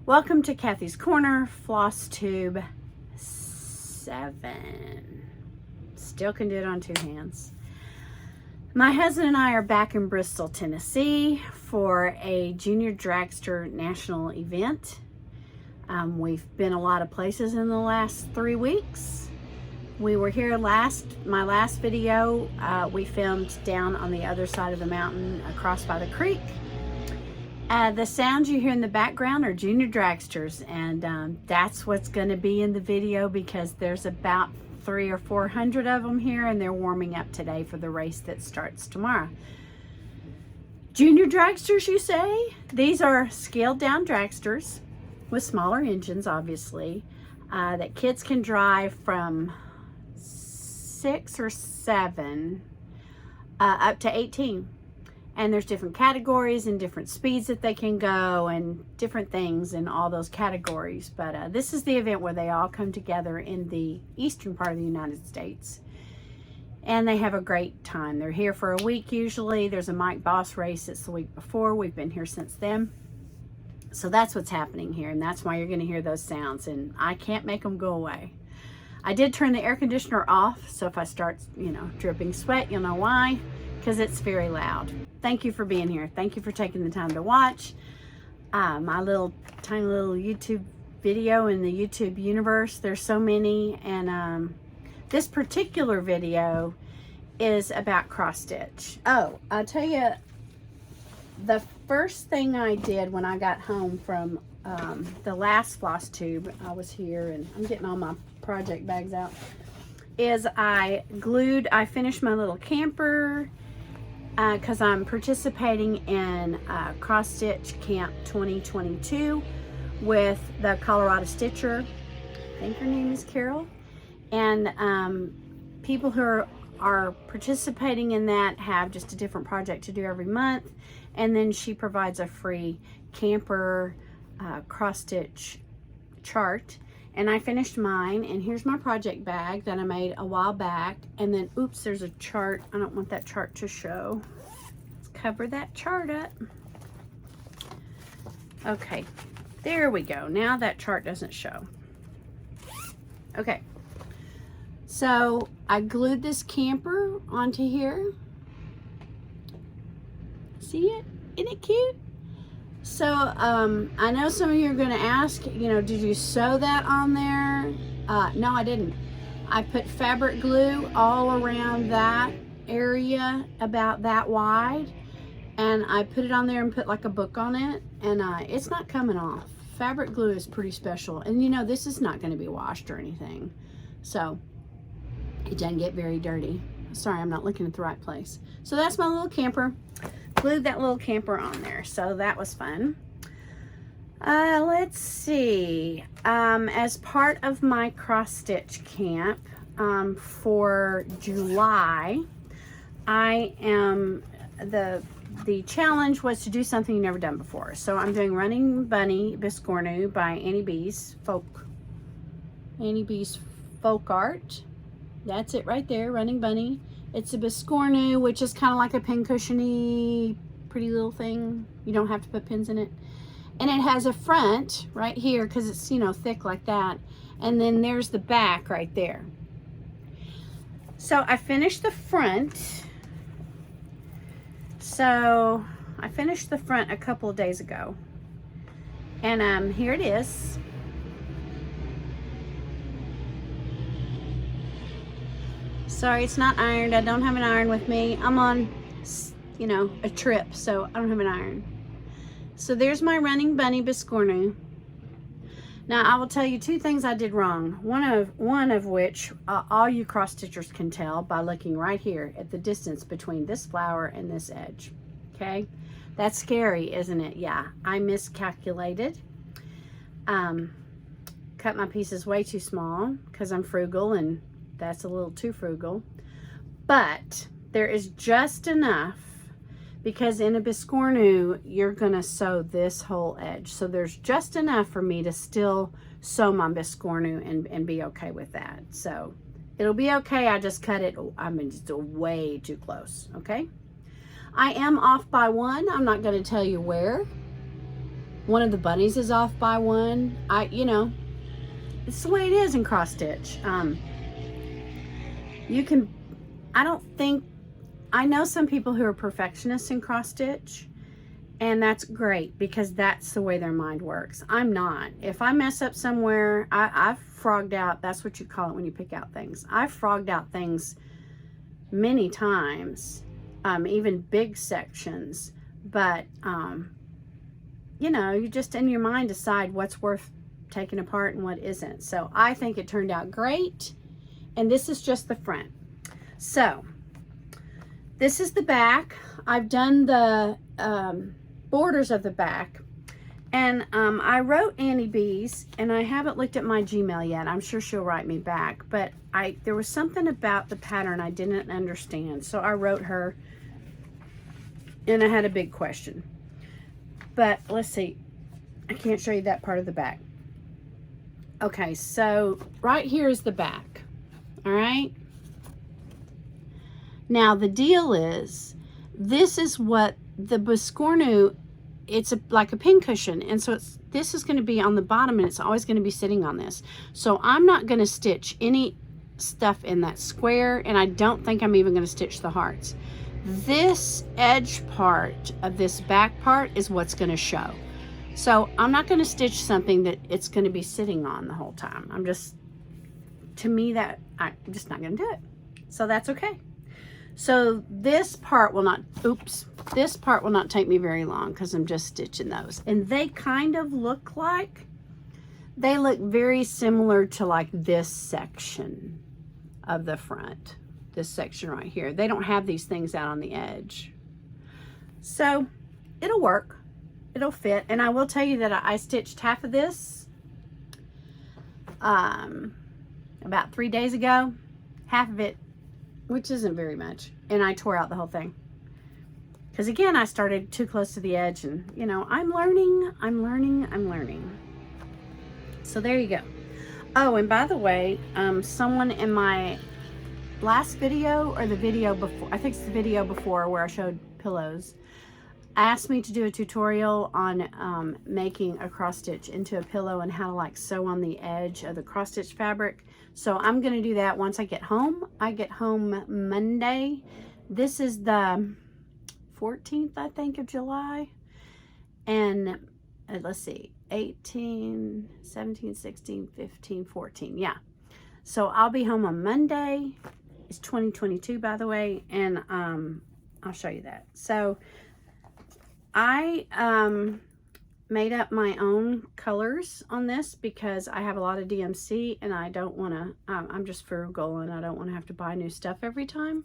Welcome to Kathy's Corner, Flosstube 7. Still can do it on 2 hands. My husband and I are back in Bristol, Tennessee for a Junior Dragster National event. We've been a lot of places in the last 3 weeks. We were here my last video, we filmed down on the other side of the mountain across by the creek. The sounds you hear in the background are junior dragsters, and that's what's going to be in the video because there's about 300 or 400 of them here, and they're warming up today for the race that starts tomorrow. Junior dragsters, you say? These are scaled down dragsters with smaller engines, obviously, that kids can drive from 6 or 7 up to 18. And there's different categories and different speeds that they can go and different things in all those categories. But this is the event where they all come together in the eastern part of the United States. And they have a great time. They're here for a week usually. There's a Mike Boss race. It's the week before. We've been here since then. So that's what's happening here. And that's why you're going to hear those sounds. And I can't make them go away. I did turn the air conditioner off. So if I start, dripping sweat, you'll know why. Because it's very loud. Thank you for being here. Thank you for taking the time to watch my tiny little YouTube video in the YouTube universe. There's so many, and this particular video is about cross stitch. Oh, I'll tell you, the first thing I did when I got home from the last Flosstube, I was here and I'm getting all my project bags out, is I finished my little camper because I'm participating in Cross Stitch Camp 2022 with the Colorado Stitcher. I think her name is Carol. And people who are participating in that have just a different project to do every month. And then she provides a free camper cross stitch chart. And I finished mine, and here's my project bag that I made a while back. And then, oops, there's a chart. I don't want that chart to show. Let's cover that chart up. Okay, there we go. Now that chart doesn't show. Okay, so I glued this camper onto here. See it? Isn't it cute? So, I know some of you are going to ask, did you sew that on there? No, I didn't. I put fabric glue all around that area about that wide. And I put it on there and put like a book on it. And it's not coming off. Fabric glue is pretty special. And this is not going to be washed or anything. So, it doesn't get very dirty. Sorry, I'm not looking at the right place. So, that's my little camper. Glued that little camper on there, so that was fun. Let's see, as part of my cross stitch camp for July, the challenge was to do something you've never done before. So I'm doing Running Bunny Biscornu by Annie B's Folk Art. That's it right there, Running Bunny. It's a Biscornu, which is kind of like a pincushiony, pretty little thing. You don't have to put pins in it. And it has a front right here because it's, thick like that. And then there's the back right there. So I finished the front. So I finished the front a couple of days ago. And here it is. Sorry, it's not ironed. I don't have an iron with me. I'm on, a trip, so I don't have an iron. So there's my Running Bunny Biscornu. Now, I will tell you 2 things I did wrong. One of which all you cross stitchers can tell by looking right here at the distance between this flower and this edge. Okay? That's scary, isn't it? Yeah, I miscalculated. Cut my pieces way too small because I'm frugal, and that's a little too frugal. But there is just enough, because in a Biscornu, you're going to sew this whole edge. So there's just enough for me to still sew my Biscornu and be okay with that. So it'll be okay. I just cut it. Just way too close. Okay. I am off by 1. I'm not going to tell you where. one of the bunnies is off by one. You know, it's the way it is in cross stitch. You can, I know some people who are perfectionists in cross stitch, and that's great because that's the way their mind works. I'm not. If I mess up somewhere, I've frogged out, that's what you call it when you pick out things. I've frogged out things many times, even big sections, but you know, you just in your mind decide what's worth taking apart and what isn't. So I think it turned out great. And this is just the front. So this is the back. I've done the borders of the back. And I wrote Annie B's, and I haven't looked at my Gmail yet. I'm sure she'll write me back. But there was something about the pattern I didn't understand. So I wrote her, and I had a big question. But let's see. I can't show you that part of the back. Okay, so right here is the back. All right. Now the deal is, this is what the Biscornu, it's like a pin cushion, and so this is going to be on the bottom, and it's always going to be sitting on this. So I'm not going to stitch any stuff in that square, and I don't think I'm even going to stitch the hearts. This edge part of this back part is what's going to show. So I'm not going to stitch something that it's going to be sitting on the whole time. I'm just not going to do it. So that's okay. So this part will not, this part will not take me very long because I'm just stitching those. And they kind of look very similar to like this section of the front. This section right here. They don't have these things out on the edge. So it'll work. It'll fit. And I will tell you that I stitched half of this about 3 days ago. Half of it, which isn't very much, and I tore out the whole thing because again I started too close to the edge, and you know, I'm learning. So there you go. Oh, and by the way, someone in my last video, or the video before, I think it's the video before where I showed pillows, asked me to do a tutorial on making a cross stitch into a pillow and how to like sew on the edge of the cross stitch fabric. So I'm going to do that once I get home. I get home Monday. This is the 14th, I think, of July. And let's see, 18, 17, 16, 15, 14. Yeah. So I'll be home on Monday. It's 2022, by the way. And I'll show you that. So I made up my own colors on this because I have a lot of DMC and I don't want to, I'm just frugal and I don't want to have to buy new stuff every time.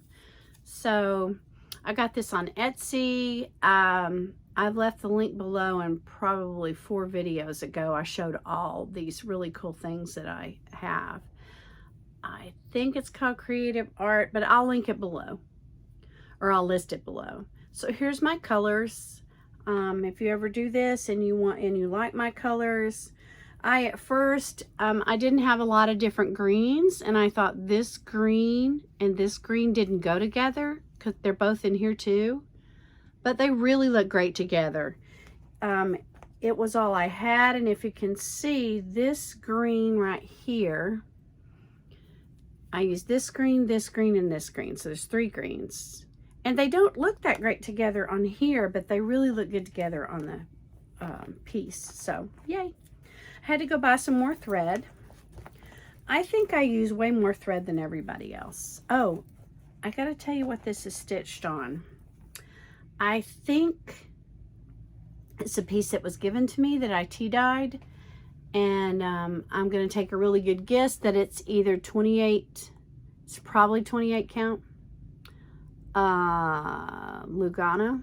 So I got this on Etsy. I've left the link below, and probably 4 videos ago I showed all these really cool things that I have. I think it's called Creative Art, but I'll link it below, or I'll list it below. So here's my colors. If you ever do this and you like my colors, at first I didn't have a lot of different greens, and I thought this green and this green didn't go together because they're both in here too, but they really look great together. It was all I had, and if you can see this green right here, I used this green, and this green, so there's 3 greens. And they don't look that great together on here, but they really look good together on the piece. So, yay. I had to go buy some more thread. I think I use way more thread than everybody else. Oh, I got to tell you what this is stitched on. I think it's a piece that was given to me that I tea-dyed. And I'm going to take a really good guess that it's either 28, it's probably 28 count. Lugano,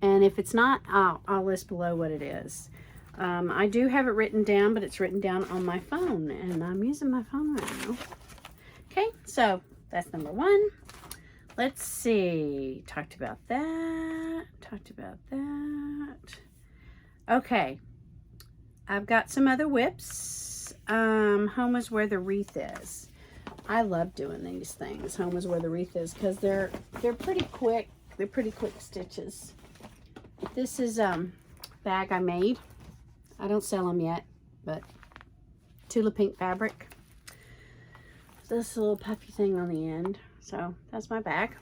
and if it's not, I'll list below what it is. I do have it written down, but it's written down on my phone, and I'm using my phone right now. Okay, so that's number 1. Let's see, talked about that. Okay, I've got some other whips. Home is where the wreath is. I love doing these things. Home is where the wreath is, because they're pretty quick. They're pretty quick stitches. This is bag I made. I don't sell them yet, but Tula Pink fabric. This little puffy thing on the end. So that's my bag.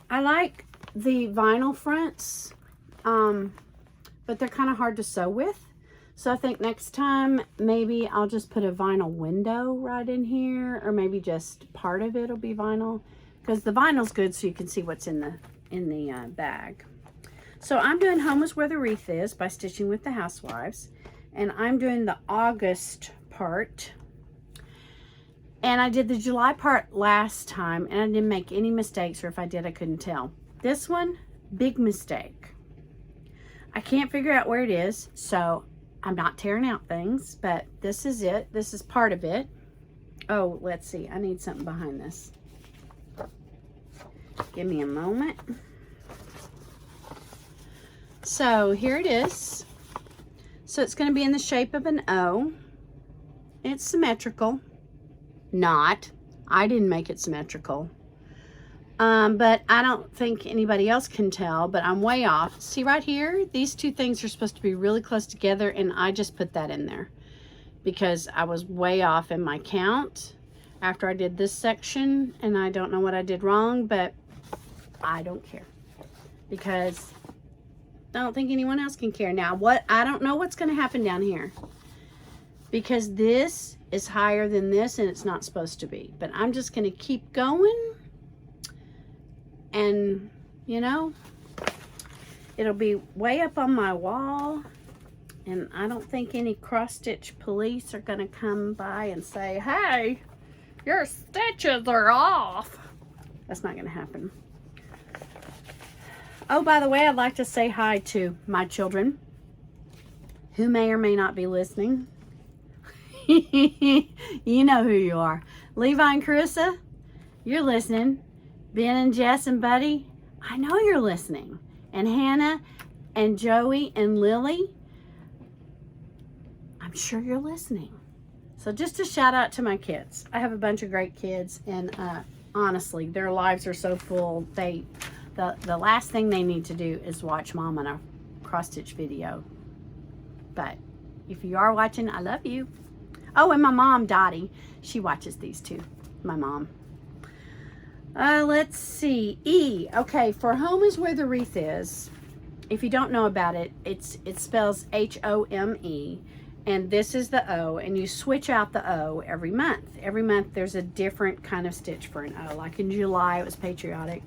I like the vinyl fronts, but they're kind of hard to sew with. So I think next time maybe I'll just put a vinyl window right in here, or maybe just part of it will be vinyl, because the vinyl's good so you can see what's in the bag. So I'm doing Home is Where the Wreath Is by Stitching with the Housewives, and I'm doing the August part. And I did the July part last time, and I didn't make any mistakes, or if I did, I couldn't tell. This one, big mistake. I can't figure out where it is, so I'm not tearing out things, but this is it. This is part of it. Oh, let's see. I need something behind this. Give me a moment. So here it is. So it's going to be in the shape of an O. It's symmetrical. Not. I didn't make it symmetrical. But I don't think anybody else can tell, but I'm way off. See right here? These two things are supposed to be really close together, and I just put that in there because I was way off in my count after I did this section, and I don't know what I did wrong, but I don't care because I don't think anyone else can care. Now, I don't know what's going to happen down here because this is higher than this, and it's not supposed to be. But I'm just going to keep going, and, you know, it'll be way up on my wall, and I don't think any cross-stitch police are going to come by and say, hey, your stitches are off. That's not going to happen. Oh, by the way, I'd like to say hi to my children who may or may not be listening. You know who you are. Levi and Carissa, you're listening. Ben and Jess and Buddy, I know you're listening. And Hannah and Joey and Lily, I'm sure you're listening. So just a shout out to my kids. I have a bunch of great kids, and honestly, their lives are so full. The last thing they need to do is watch Mom on a cross-stitch video. But if you are watching, I love you. Oh, and my mom, Dottie, she watches these too. My mom. Let's see. E. Okay, for Home is Where the Wreath Is. If you don't know about it, it spells H-O-M-E. And this is the O, and you switch out the O every month. Every month there's a different kind of stitch for an O. Like in July, it was patriotic.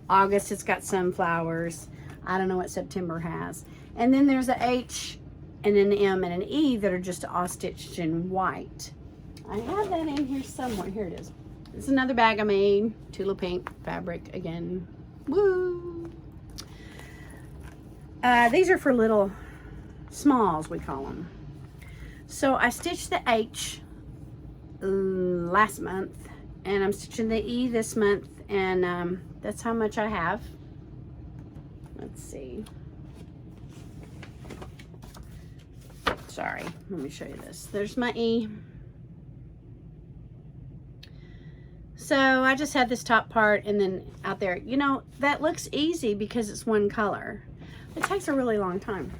August, it's got sunflowers. I don't know what September has. And then there's a H and an M and an E that are just all stitched in white. I have that in here somewhere. Here it is. It's another bag I made. Tula Pink fabric again. Woo! These are for little smalls, we call them. So I stitched the H last month, and I'm stitching the E this month, and that's how much I have. Let's see. Sorry, let me show you this. There's my E. So I just had this top part, and then out there, you know, that looks easy because it's one color. It takes a really long time.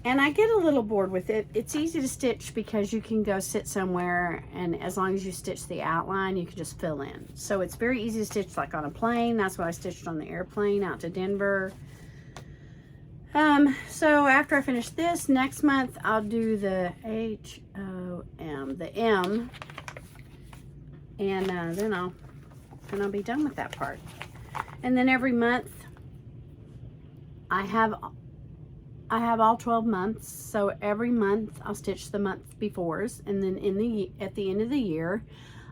And I get a little bored with it. It's easy to stitch because you can go sit somewhere, and as long as you stitch the outline, you can just fill in. So it's very easy to stitch like on a plane. That's what I stitched on the airplane out to Denver. So after I finish this, next month I'll do the H-O-M, the M, and then I'll be done with that part. And then every month I have all 12 months, so every month I'll stitch the month befores, and then at the end of the year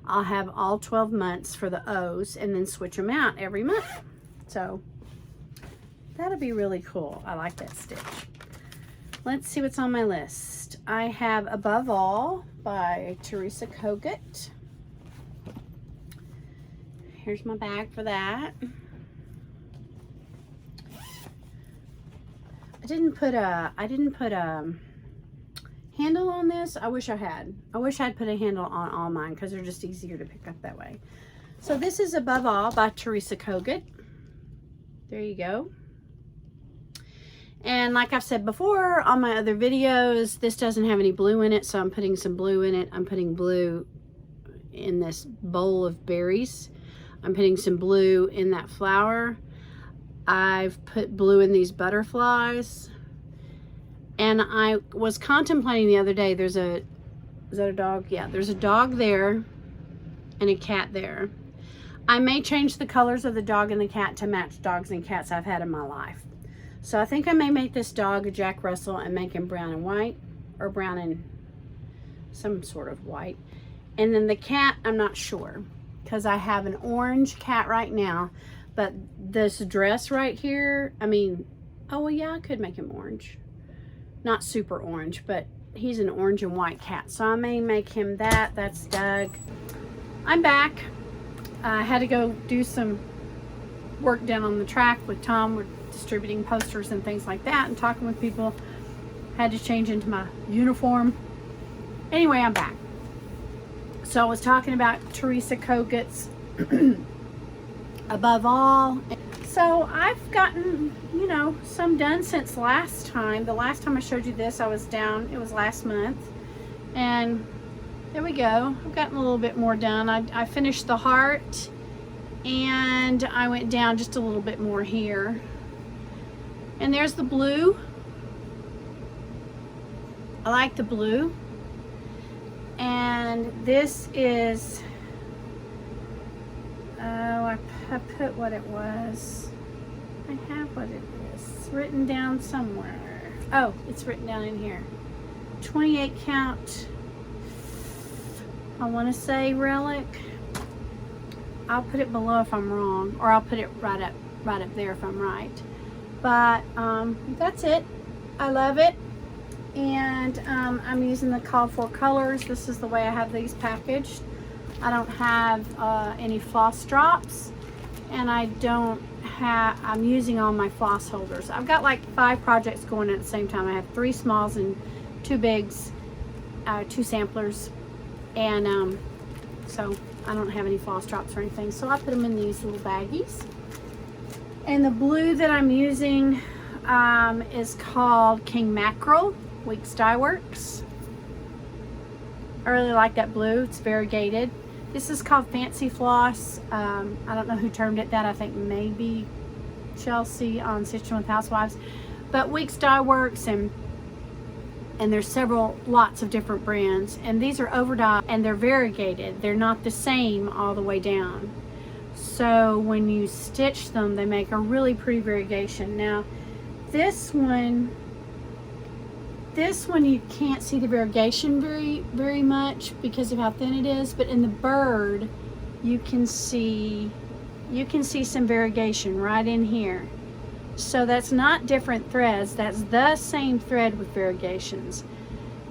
I'll have all 12 months for the O's, and then switch them out every month. So that'll be really cool. I like that stitch. Let's see what's on my list. I have Above All by Teresa Kogut. Here's my bag for that. I didn't put a handle on this. I wish I had. I wish I'd put a handle on all mine because they're just easier to pick up that way. So this is Above All by Teresa Kogut. There you go. And like I've said before on my other videos, this doesn't have any blue in it, so I'm putting some blue in it. I'm putting blue in this bowl of berries. I'm putting some blue in that flower. I've put blue in these butterflies. And I was contemplating the other day, is that a dog? Yeah, there's a dog there and a cat there. I may change the colors of the dog and the cat to match dogs and cats I've had in my life. So I think I may make this dog a Jack Russell and make him brown and white, or brown and some sort of white. And then the cat, I'm not sure, because I have an orange cat right now, but this dress right here, I mean, oh well, yeah, I could make him orange. Not super orange, but he's an orange and white cat. So I may make him that. That's Doug. I'm back. I had to go do some work down on the track with Tom. We're distributing posters and things like that and talking with people. Had to change into my uniform. Anyway, I'm back. So I was talking about Teresa Kogut's Above All. So I've gotten, you know, some done since last time. The last time I showed you this, I was down, it was last month. And there we go. I've gotten a little bit more done. I finished the heart and I went down just a little bit more here. And there's the blue. I like the blue. And this is, oh, I put what it was. I have what it is. It's written down somewhere. Oh, it's written down in here. 28 count. I want to say relic. I'll put it below if I'm wrong, or I'll put it right up there if I'm right. But that's it. I love it. And I'm using the called for colors. This is the way I have these packaged. I don't have any floss drops, and I don't have, I'm using all my floss holders. I've got like 5 projects going at the same time. I have 3 smalls and 2 bigs, 2 samplers, and so I don't have any floss drops or anything. So I put them in these little baggies. And the blue that I'm using is called King Mackerel, Weeks Dye Works. I really like that blue. It's variegated. This is called Fancy Floss. I don't know who termed it that. I think maybe Chelsea on Stitching with Housewives. But Weeks Dye Works, and there's lots of different brands. And these are over dye and they're variegated. They're not the same all the way down. So when you stitch them, they make a really pretty variegation. Now, this one you can't see the variegation very much because of how thin it is, but in the bird you can see some variegation right in here. So that's not different threads, that's the same thread with variegations.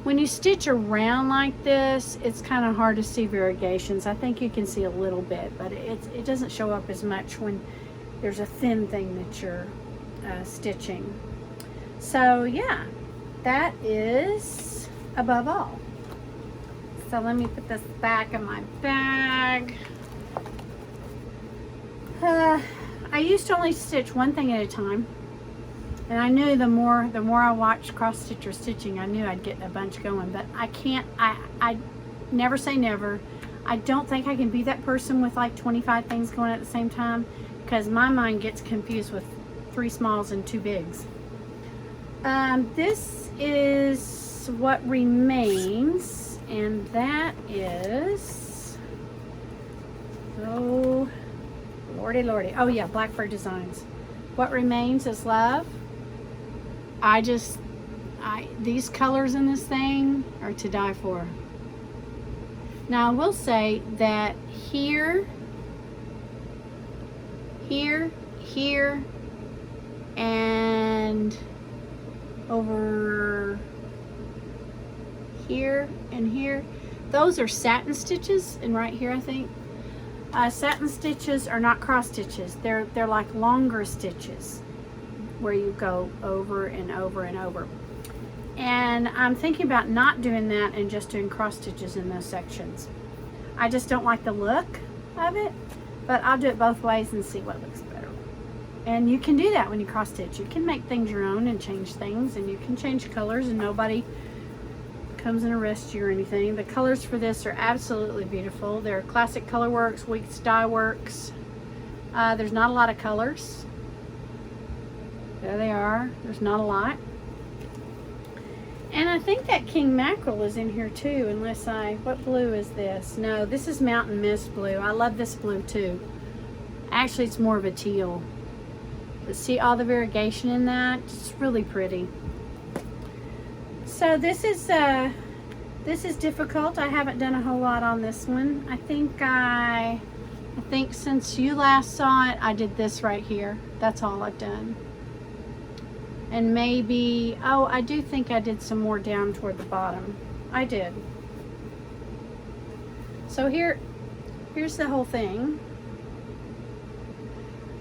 When you stitch around like this, it's kind of hard to see variegations. I think you can see a little bit, but it doesn't show up as much when there's a thin thing that you're stitching. So yeah, that is Above All. So let me put this back in my bag. I used to only stitch one thing at a time, and I knew the more I watched cross stitcher stitching, I knew I'd get a bunch going. But I can't. I never say never. I don't think I can be that person with like 25 things going at the same time, because my mind gets confused with 3 smalls and 2 bigs. This is what remains, and that is, oh lordy, oh yeah, Blackbird Designs. What remains is love. These colors in this thing are to die for. Now I will say that here, and over here and here, those are satin stitches, and right here I think satin stitches are not cross stitches. They're like longer stitches where you go over and over and over. And I'm thinking about not doing that and just doing cross stitches in those sections. I just don't like the look of it, but I'll do it both ways and see what looks better. And you can do that when you cross stitch. You can make things your own and change things, and you can change colors, and nobody comes and arrests you or anything. The colors for this are absolutely beautiful. They're Classic Colorworks, Weeks Dye Works. There's not a lot of colors. There they are. There's not a lot. And I think that King Mackerel is in here too, unless what blue is this? No, this is Mountain Mist blue. I love this blue too. Actually, it's more of a teal. But see all the variegation in that? It's really pretty. So this is difficult. I haven't done a whole lot on this one. I think since you last saw it, I did this right here. That's all I've done. And maybe, oh, I do think I did some more down toward the bottom. I did. So here's the whole thing.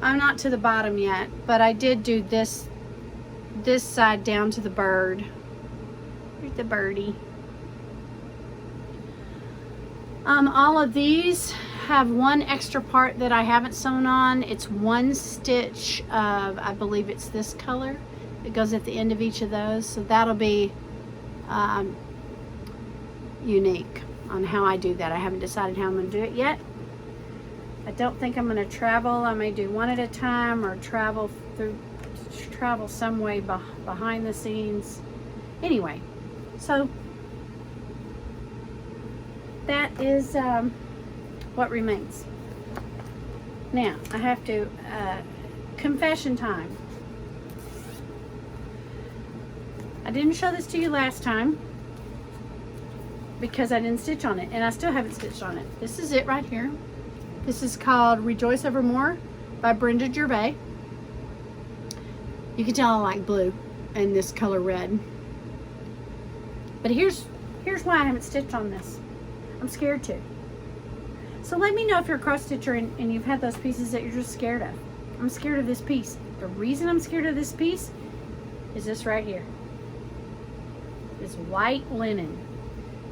I'm not to the bottom yet, but I did do this side down to the bird. Here's the birdie. All of these have one extra part that I haven't sewn on. It's one stitch of, I believe it's this color. It goes at the end of each of those, so that'll be unique on how I do that. I haven't decided how I'm going to do it yet. I don't think I'm going to travel. I may do one at a time or travel some way behind the scenes. Anyway, so that is what remains. Now, I have to, confession time. I didn't show this to you last time because I didn't stitch on it, and I still haven't stitched on it. This is it right here. This is called Rejoice Evermore by Brenda Gervais. You can tell I like blue and this color red. But here's why I haven't stitched on this. I'm scared to. So let me know if you're a cross stitcher and you've had those pieces that you're just scared of. I'm scared of this piece. The reason I'm scared of this piece is this right here. This white linen.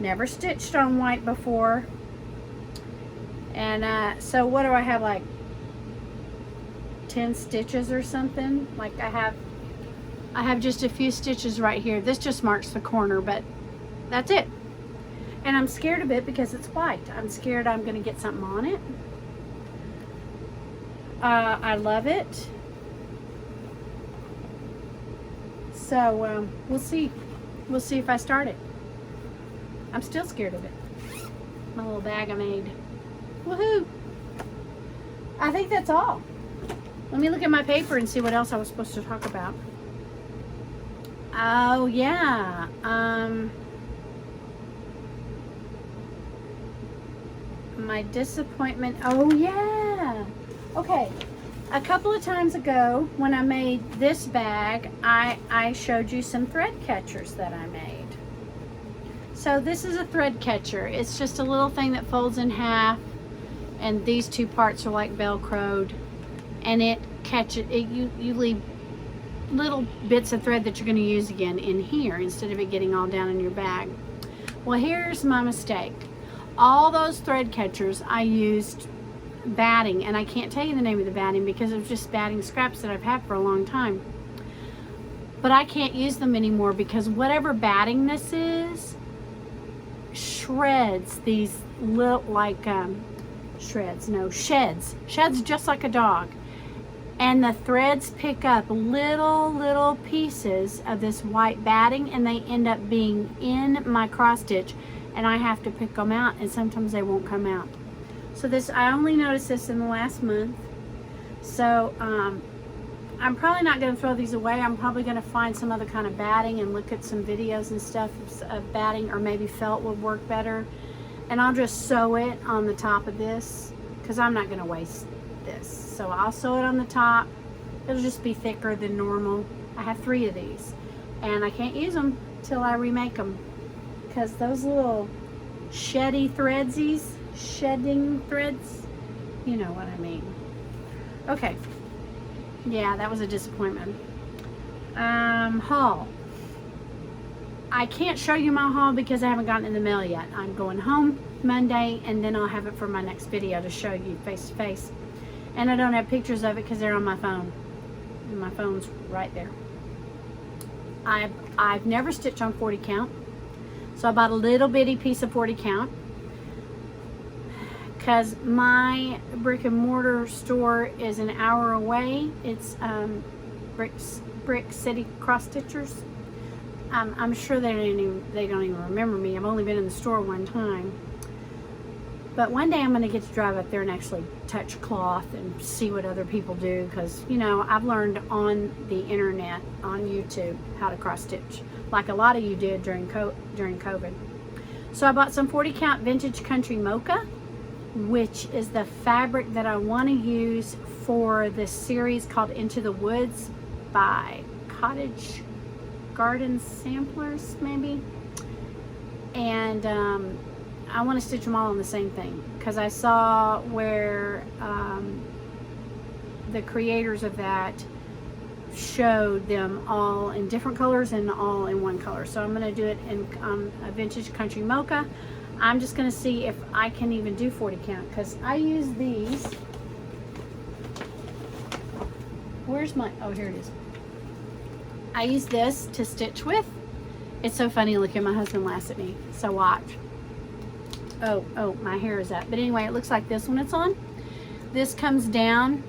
Never stitched on white before. And so what do I have, like 10 stitches or something? Like I have just a few stitches right here. This just marks the corner, but that's it. And I'm scared of it because it's white. I'm scared I'm going to get something on it. I love it. So we'll see. We'll see if I start it. I'm still scared of it. My little bag I made. Woohoo! I think that's all. Let me look at my paper and see what else I was supposed to talk about. Oh yeah. My disappointment. Oh yeah. Okay. A couple of times ago when I made this bag, I showed you some thread catchers that I made. So this is a thread catcher. It's just a little thing that folds in half, and these two parts are like velcroed, and it catches it. You leave little bits of thread that you're going to use again in here instead of it getting all down in your bag. Well, here's my mistake. All those thread catchers I used batting, and I can't tell you the name of the batting because it was just batting scraps that I've had for a long time. But I can't use them anymore because whatever batting this is shreds these little, like sheds just like a dog. And the threads pick up little pieces of this white batting, and they end up being in my cross stitch, and I have to pick them out, and sometimes they won't come out. So this, I only noticed this in the last month. So I'm probably not going to throw these away. I'm probably going to find some other kind of batting and look at some videos and stuff of batting, or maybe felt would work better. And I'll just sew it on the top of this because I'm not going to waste this. So I'll sew it on the top. It'll just be thicker than normal. I have 3 of these, and I can't use them till I remake them because those little shedding threads, you know what I mean. Okay. Yeah, that was a disappointment. Haul. I can't show you my haul because I haven't gotten in the mail yet. I'm going home Monday, and then I'll have it for my next video to show you face to face. And I don't have pictures of it because they're on my phone. My phone's right there. I've never stitched on 40 count, so I bought a little bitty piece of 40 count because my brick and mortar store is an hour away. It's Brick City Cross Stitchers. I'm sure they don't even remember me. I've only been in the store one time. But one day I'm going to get to drive up there and actually touch cloth and see what other people do, because, you know, I've learned on the internet, on YouTube, how to cross stitch, like a lot of you did during COVID. So I bought some 40 count vintage country mocha, which is the fabric that I want to use for this series called Into the Woods by Cottage Garden Samplers, maybe. And I want to stitch them all on the same thing, because I saw where the creators of that showed them all in different colors and all in one color. So I'm going to do it in a vintage country mocha. I'm just going to see if I can even do 40 count, because I use these. Where's my, oh, here it is. I use this to stitch with. It's so funny looking, my husband laughs at me, so watch. Oh, my hair is up. But anyway, it looks like this when it's on. This comes down,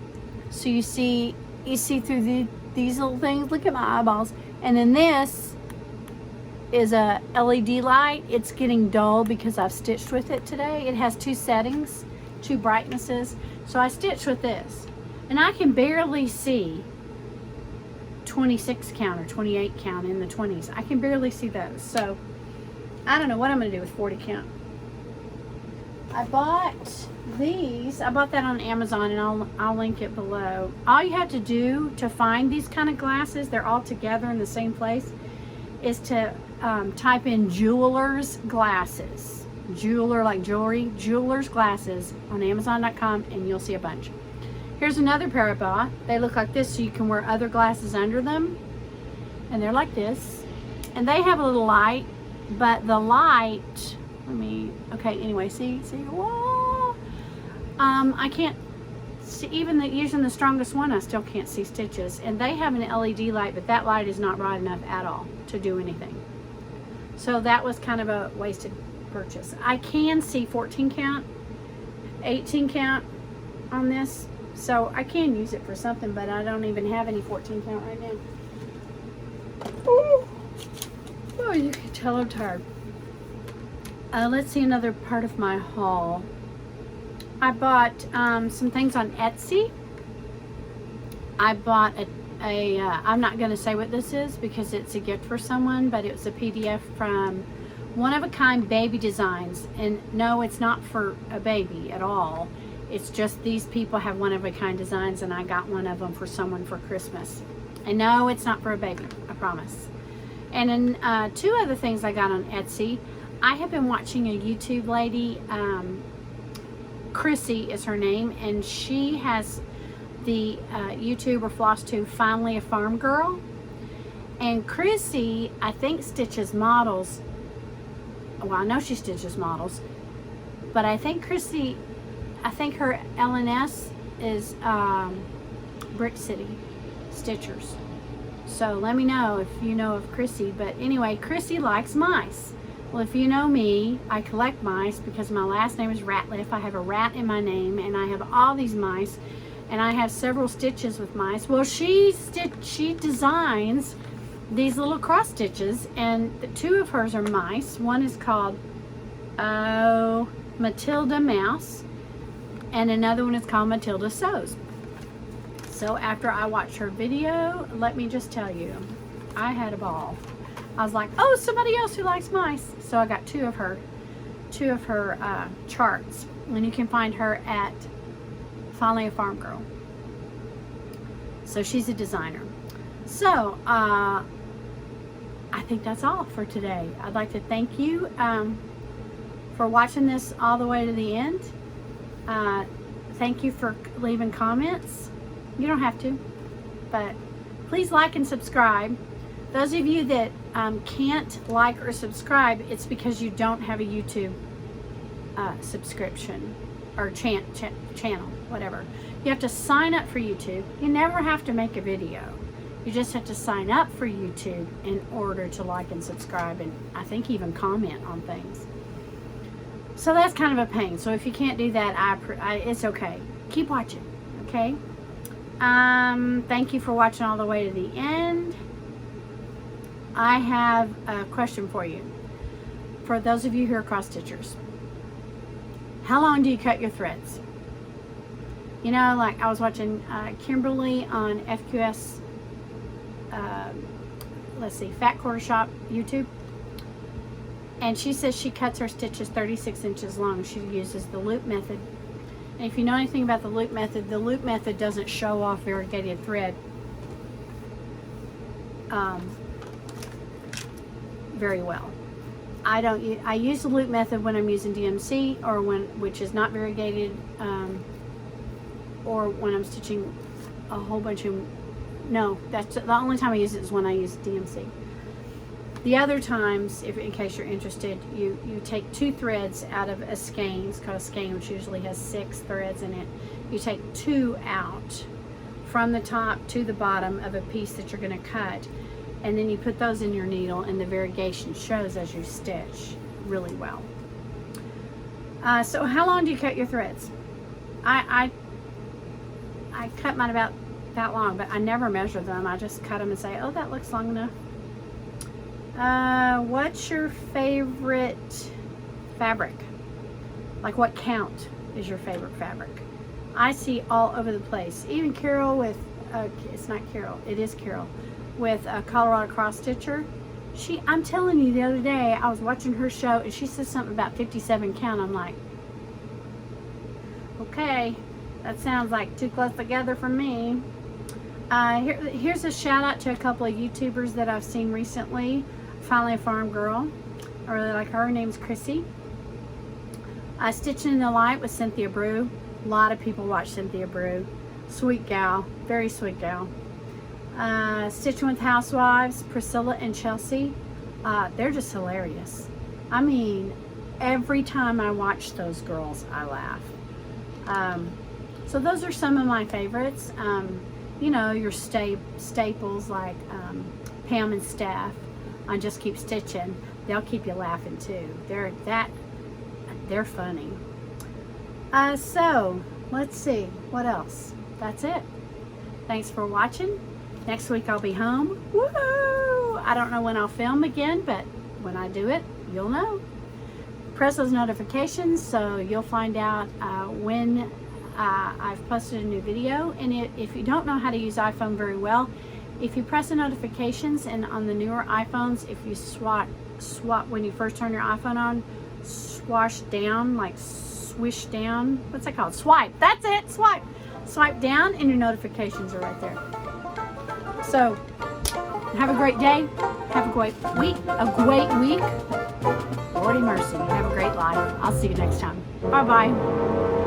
so you see through these little things. Look at my eyeballs. And then this is a LED light. It's getting dull because I've stitched with it today. It has 2 settings, 2 brightnesses. So I stitched with this, and I can barely see 26 count or 28 count in the 20s. I can barely see those. So I don't know what I'm going to do with 40 count. I bought these. I bought that on Amazon, and I'll link it below. All you have to do to find these kind of glasses, they're all together in the same place, is to type in jeweler's glasses. Jeweler like jewelry, jeweler's glasses on Amazon.com, and you'll see a bunch. Here's another pair I bought. They look like this, so you can wear other glasses under them. And they're like this. And they have a little light, but the light, okay, anyway, see, whoa. I can't see, even using the strongest one, I still can't see stitches. And they have an LED light, but that light is not bright enough at all to do anything. So that was kind of a wasted purchase. I can see 14 count, 18 count on this. So I can use it for something, but I don't even have any 14 count right now. Ooh. Oh, you can tell I'm tired. Let's see another part of my haul. I bought some things on Etsy. I bought I'm not going to say what this is because it's a gift for someone, but it was a PDF from One of a Kind Baby Designs. And no, it's not for a baby at all. It's just these people have one of a kind designs, and I got one of them for someone for Christmas. And no, it's not for a baby, I promise. And then 2 other things I got on Etsy. I have been watching a YouTube lady, Chrissy is her name, and she has the YouTuber Flosstube, Finally a Farm Girl. And Chrissy, I think, stitches models. Well, I know she stitches models, but I think Chrissy, I think her LNS is Brick City Stitchers. So let me know if you know of Chrissy. But anyway, Chrissy likes mice. Well, if you know me, I collect mice because my last name is Ratliff. I have a rat in my name, and I have all these mice, and I have several stitches with mice. Well, she designs these little cross stitches, and the 2 of hers are mice. One is called Matilda Mouse, and another one is called Matilda Sews. So after I watched her video, let me just tell you, I had a ball. I was like, oh, somebody else who likes mice. So I got 2 of her charts, and you can find her at Finally a Farm Girl. So she's a designer. So I think that's all for today. I'd like to thank you for watching this all the way to the end. Thank you for leaving comments. You don't have to, but please like and subscribe. Those of you that can't like or subscribe, it's because you don't have a YouTube subscription or channel, whatever. You have to sign up for YouTube. You never have to make a video. You just have to sign up for YouTube in order to like and subscribe, and I think even comment on things. So that's kind of a pain. So if you can't do that, it's okay. Keep watching, okay? Thank you for watching all the way to the end. I have a question for you. For those of you who are cross stitchers, how long do you cut your threads? You know, like I was watching Kimberly on FQS, let's see, Fat Quarter Shop YouTube. And she says she cuts her stitches 36 inches long. She uses the loop method. And if you know anything about the loop method doesn't show off variegated thread very well. I use the loop method when I'm using DMC, or which is not variegated, or when I'm stitching a whole bunch of, no, that's the only time I use it is when I use DMC. The other times, in case you're interested, you take 2 threads out of a skein. It's called a skein, which usually has 6 threads in it. You take 2 out from the top to the bottom of a piece that you're going to cut, and then you put those in your needle, and the variegation shows as you stitch really well. So how long do you cut your threads? I cut mine about that long, but I never measure them. I just cut them and say, oh, that looks long enough. What's your favorite fabric? Like, what count is your favorite fabric? I see all over the place. Even Carol with, it's not Carol, it is Carol, with a Colorado cross stitcher. I'm telling you, the other day I was watching her show and she said something about 57 count. I'm like, okay, that sounds like too close together for me. Here's a shout out to a couple of YouTubers that I've seen recently. Finally a Farm Girl, I really like her. Her name's Chrissy. Stitching in the Light with Cynthia Brew. A lot of people watch Cynthia Brew. Sweet gal, very sweet gal. Stitching with Housewives, Priscilla and Chelsea. They're just hilarious. I mean, every time I watch those girls, I laugh. So those are some of my favorites. You know, your staples like Pam and Steph on Just Keep Stitching. They'll keep you laughing too. They're funny. So let's see what else. That's it. Thanks for watching. Next week I'll be home. Woohoo! I don't know when I'll film again, but when I do it, you'll know. Press those notifications so you'll find out when I've posted a new video. And if you don't know how to use iPhone very well, if you press the notifications, and on the newer iPhones, if you swap when you first turn your iPhone on, swash down, like swish down, what's that called? Swipe, that's it, swipe down, and your notifications are right there. So have a great day, have a great week, Lordy mercy, have a great life. I'll see you next time. Bye bye.